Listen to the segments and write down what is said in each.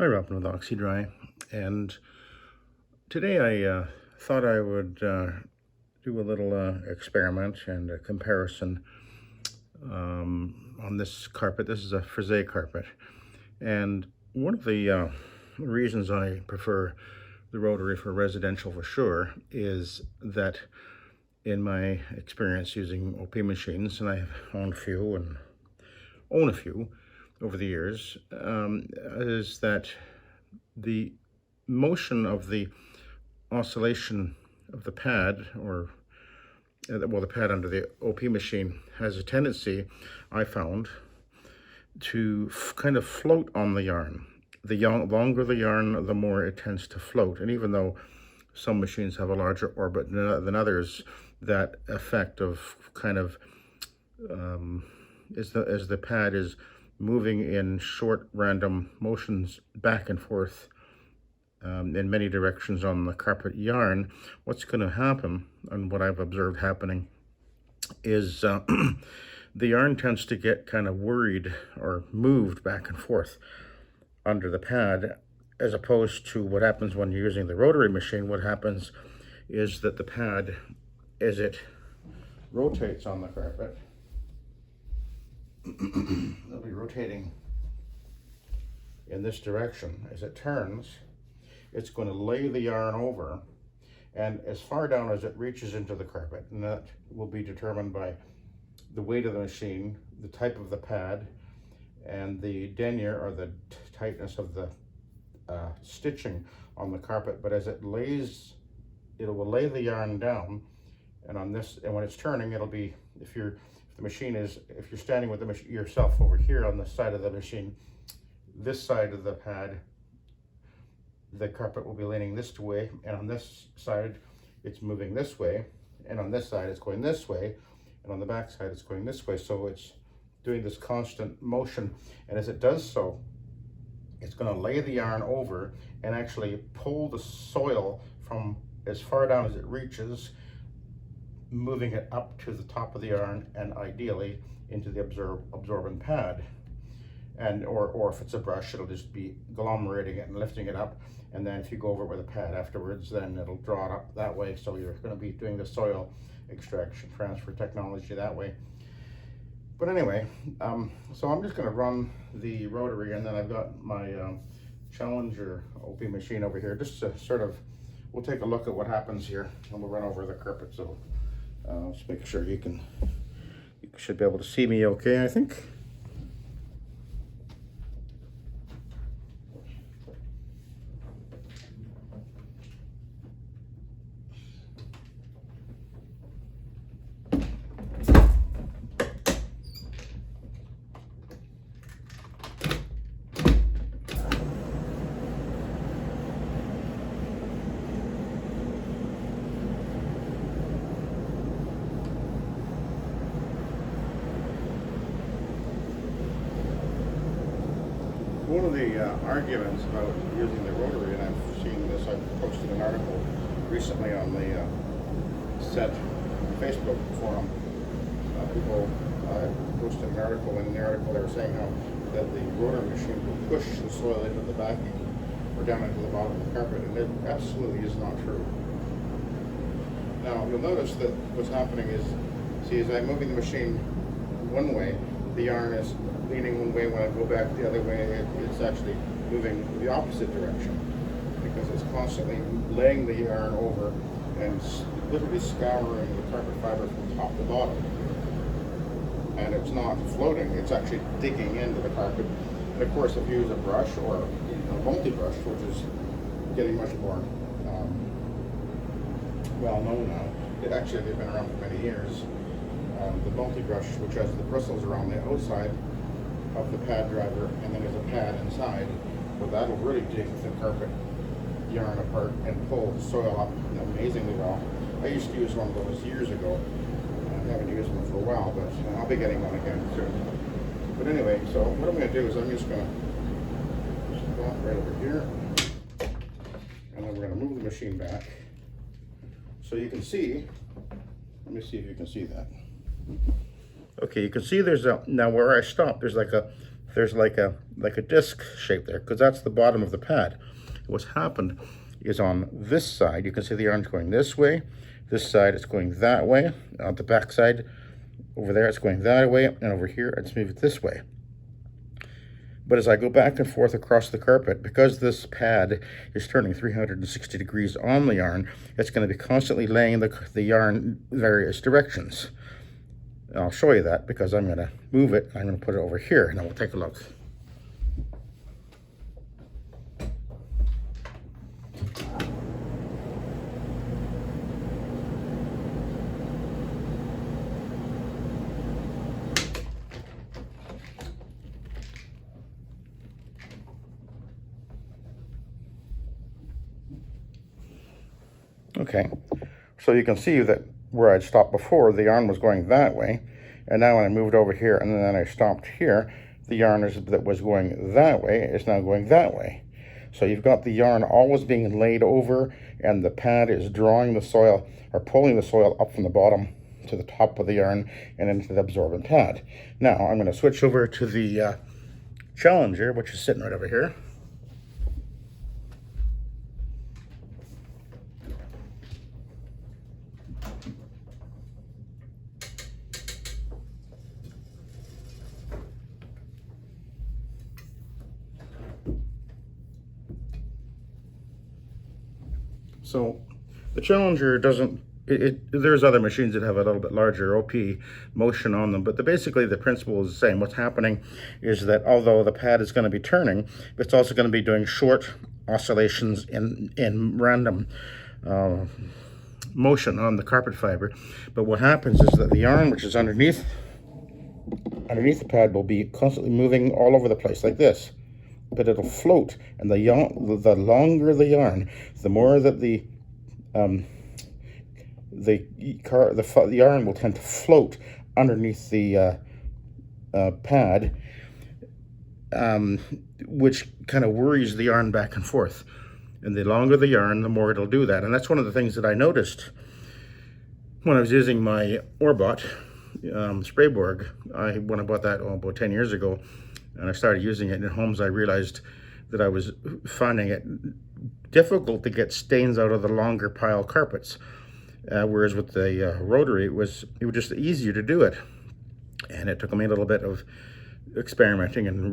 Hi, Robin with Oxy-Dry, and today I thought I would do a little experiment and a comparison on this carpet. This is a frisee carpet, and one of the reasons I prefer the Rotary for residential for sure is that in my experience using OP machines, and I've owned a few and own a few over the years, is that the motion of the oscillation of the pad, or well, the pad under the OP machine has a tendency, I found, to kind of float on the yarn. The longer the yarn, the more it tends to float. And even though some machines have a larger orbit than others, that effect of kind of as the pad is moving in short random motions back and forth in many directions on the carpet yarn, what's going to happen, and what I've observed happening, is the yarn tends to get kind of worried or moved back and forth under the pad, as opposed to what happens when you're using the rotary machine. What happens is that the pad, as it rotates on the carpet, it'll be rotating in this direction. As it turns, it's going to lay the yarn over, and as far down as it reaches into the carpet, and that will be determined by the weight of the machine, the type of the pad, and the denier, or the tightness of the stitching on the carpet. But as it lays, it will lay the yarn down, and on this, and when it's turning, it'll be, if you're standing with the machine yourself over here on the side of the machine, this side of the pad, the carpet will be leaning this way, and on this side it's moving this way, and on this side it's going this way, and on the back side it's going this way. So it's doing this constant motion, and as it does so, it's going to lay the yarn over and actually pull the soil from as far down as it reaches, moving it up to the top of the yarn, and ideally into the absorbent pad. And or if it's a brush, it'll just be agglomerating it and lifting it up, and then if you go over it with a pad afterwards, then it'll draw it up that way. So you're going to be doing the soil extraction transfer technology that way. But anyway, so I'm just going to run the rotary, and then I've got my Challenger OP machine over here, just to sort of, we'll take a look at what happens here, and we'll run over the carpet. So just make sure you should be able to see me okay, I think. One of the arguments about using the rotary, and I've seen this, I posted an article recently on the SETT Facebook forum. People posted an article, and in the article they were saying how that the rotary machine will push the soil into the backing or down into the bottom of the carpet, and it absolutely is not true. Now you'll notice that what's happening is, see, as I'm moving the machine one way, the yarn is leaning one way. When I go back the other way, it's actually moving the opposite direction, because it's constantly laying the yarn over and literally scouring the carpet fiber from top to bottom. And it's not floating, it's actually digging into the carpet. And of course, if you use a brush or a multi-brush, which is getting much more well known now, they've been around for many years. The multi-brush, which has the bristles around the outside of the pad driver, and then there's a pad inside, well, that'll really dig the carpet yarn apart and pull the soil up amazingly well. I used to use one of those years ago. I haven't used one for a while, but I'll be getting one again soon. But anyway, so what I'm going to do is I'm just going to stop right over here, and then we're going to move the machine back so you can see. Let me see if you can see that. Okay, you can see there's now where I stopped, there's like a there's like a disc shape there, because that's the bottom of the pad. What's happened is on this side, you can see the yarn's going this way. This side, it's going that way. On the back side, over there, it's going that way, and over here, it's moved this way. But as I go back and forth across the carpet, because this pad is turning 360 degrees on the yarn, it's going to be constantly laying the yarn various directions. And I'll show you that because I'm going to move it. I'm going to put it over here, and we'll take a look. Okay, so you can see that where I'd stopped before, the yarn was going that way, and now when I moved over here and then I stopped here, the yarn that was going that way is now going that way. So you've got the yarn always being laid over, and the pad is drawing the soil or pulling the soil up from the bottom to the top of the yarn and into the absorbent pad. Now I'm going to switch over to the Challenger, which is sitting right over here. So the Challenger doesn't, there's other machines that have a little bit larger OP motion on them, but basically the principle is the same. What's happening is that although the pad is going to be turning, it's also going to be doing short oscillations in random motion on the carpet fiber. But what happens is that the yarn, which is underneath the pad, will be constantly moving all over the place like this. But it'll float, and the longer the yarn, the more that the yarn will tend to float underneath the pad, which kind of worries the yarn back and forth. And the longer the yarn, the more it'll do that. And that's one of the things that I noticed when I was using my Orbot Sprayborg. When I bought that about 10 years ago, and I started using it in homes, I realized that I was finding it difficult to get stains out of the longer pile carpets. Whereas with the Rotary, it was just easier to do it. And it took me a little bit of experimenting and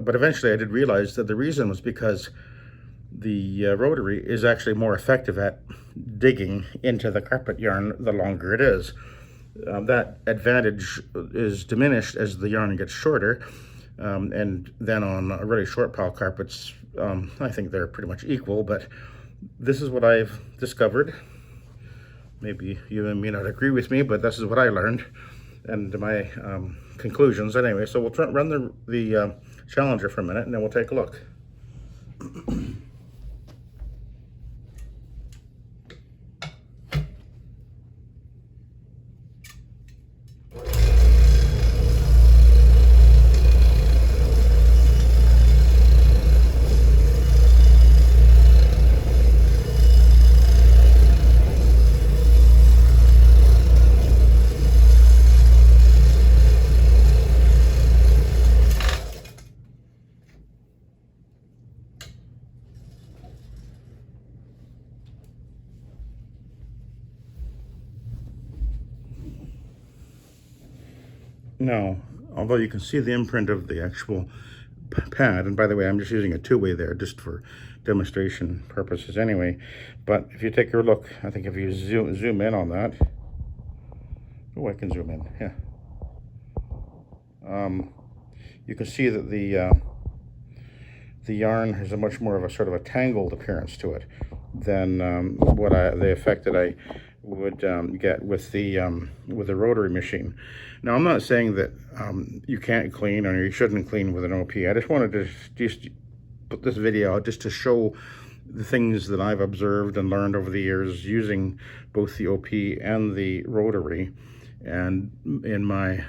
but eventually I did realize that the reason was because the Rotary is actually more effective at digging into the carpet yarn the longer it is. That advantage is diminished as the yarn gets shorter. And then on really short pile carpets, I think they're pretty much equal, but this is what I've discovered. Maybe you may not agree with me, but this is what I learned and my conclusions anyway. So we'll run the Challenger for a minute, and then we'll take a look. Now, although you can see the imprint of the actual pad, and by the way, I'm just using a two-way there just for demonstration purposes anyway, but if you take a look, I think if you zoom in on that, oh, I can zoom in, yeah. You can see that the yarn has a much more of a sort of a tangled appearance to it than the effect that I would get with the Rotary machine. Now, I'm not saying that you can't clean or you shouldn't clean with an OP. I just wanted to just put this video out just to show the things that I've observed and learned over the years using both the OP and the Rotary. And in my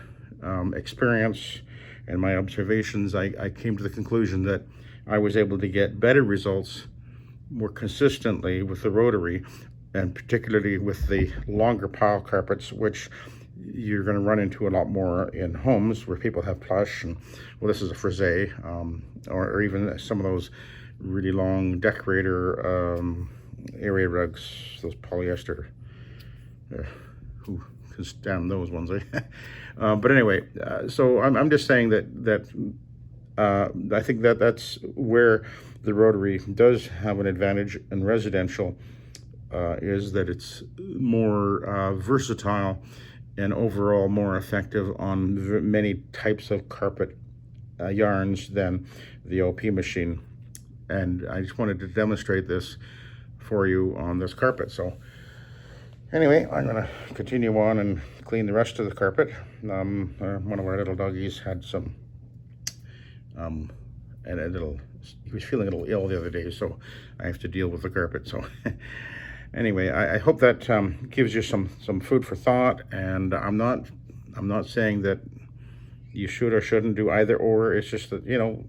experience and my observations, I came to the conclusion that I was able to get better results more consistently with the Rotary, and particularly with the longer pile carpets, which you're going to run into a lot more in homes where people have plush, and well, this is a frisee, or even some of those really long decorator area rugs, those polyester. Who can stand those ones, eh? But anyway, so I'm just saying that I think that's where the Rotary does have an advantage in residential, is that it's more versatile and overall more effective on many types of carpet yarns than the OP machine. And I just wanted to demonstrate this for you on this carpet. So anyway, I'm going to continue on and clean the rest of the carpet. One of our little doggies had some, he was feeling a little ill the other day, so I have to deal with the carpet. So anyway, I hope that gives you some food for thought. And I'm not saying that you should or shouldn't do either or. It's just that, you know,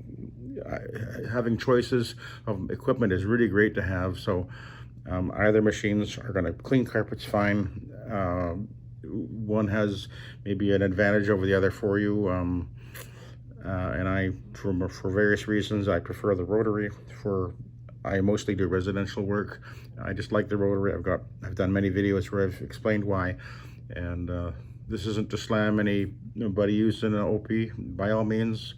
having choices of equipment is really great to have. So either machines are going to clean carpets fine. One has maybe an advantage over the other for you. And I, for various reasons, I prefer the Rotary. I mostly do residential work. I just like the Rotary. I've done many videos where I've explained why. And this isn't to slam anybody using an OP. By all means,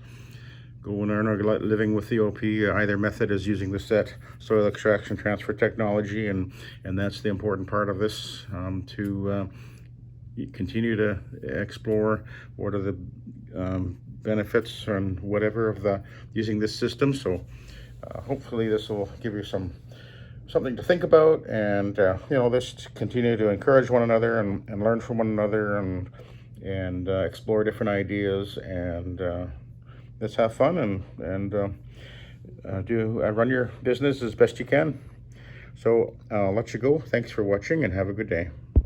go and earn a living with the OP. Either method is using the SETT soil extraction transfer technology, and that's the important part of this, to continue to explore what are the benefits and whatever of using this system. So hopefully this will give you something to think about, and you know, just continue to encourage one another and learn from one another, and explore different ideas, and let's have fun and run your business as best you can. So I'll let you go. Thanks for watching, and have a good day.